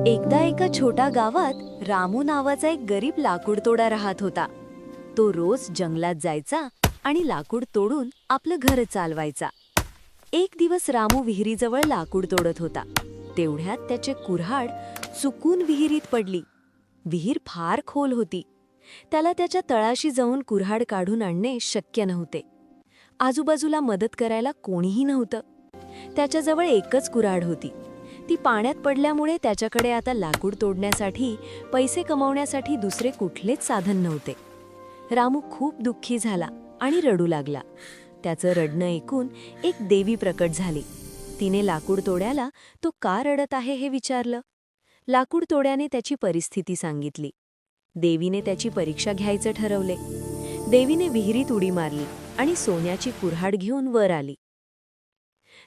एकदा एका छोट्या गावात रामू नावाचा एक गरीब लाकूडतोडा राहत होता. तो रोज जंगलात जायचा आणि लाकूड तोडून आपलं घर चालवायचा. एक दिवस रामू विहिरीजवळ लाकूड तोडत होता. तेवढ्यात त्याचे कुऱ्हाड चुकून विहिरीत पडली. विहीर फार खोल होती. त्याला त्याच्या तळाशी जाऊन कुऱ्हाड काढून आणणे शक्य नव्हते. आजूबाजूला मदत करायला कोणीही नव्हतं. त्याच्याजवळ एकच कुऱ्हाड होती. ती पाण्यात पडल्यामुळे त्याच्याकडे आता लाकूड तोडण्यासाठी, पैसे कमावण्यासाठी दुसरे कुठलेच साधन नव्हते. रामू खूप दुःखी झाला आणि रडू लागला. त्याचं रडणं ऐकून एक देवी प्रकट झाली. तिने लाकूड तोड्याला तो का रडत आहे हे विचारलं. लाकूड तोड्याने त्याची परिस्थिती सांगितली. देवीने त्याची परीक्षा घ्यायचं ठरवले. देवीने विहिरीत उडी मारली आणि सोन्याची कुऱ्हाड घेऊन वर आली.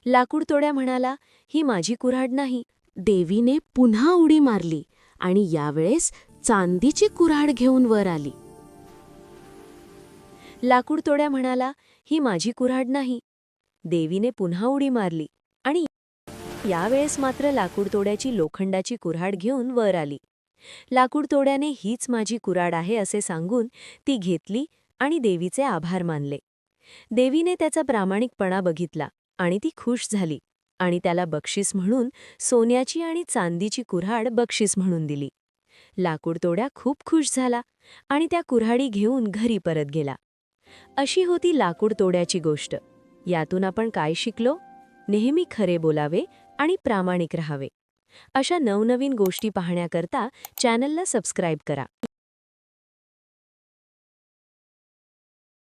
लाकूडतोड्या म्हणाला, ही माझी कुऱ्हाड नाही. देवीने पुन्हा उडी मारली आणि यावेळेस चांदीची कुऱ्हाड घेऊन वर आली. लाकूडतोड्या म्हणाला, ही माझी कुऱ्हाड नाही. देवीने पुन्हा उडी मारली आणि यावेळेस मात्र लाकूडतोड्याची लोखंडाची कुऱ्हाड घेऊन वर आली. लाकूडतोड्याने हीच माझी कुऱ्हाड आहे असे सांगून ती घेतली आणि देवीचे आभार मानले. देवीने त्याचा प्रामाणिकपणा बघितला आणि ती खुश झाली आणि त्याला बक्षीस म्हणून सोन्याची आणि चांदीची कुऱ्हाड बक्षीस म्हणून दिली. लाकूडतोड्या खूप खुश झाला आणि त्या कुऱ्हाडी घेऊन घरी परत गेला. अशी होती लाकूडतोड्याची गोष्ट. यातून आपण काय शिकलो? नेहमी खरे बोलावे आणि प्रामाणिक राहावे. अशा नवनवीन गोष्टी पाहण्याकरता चॅनलला सबस्क्राईब करा.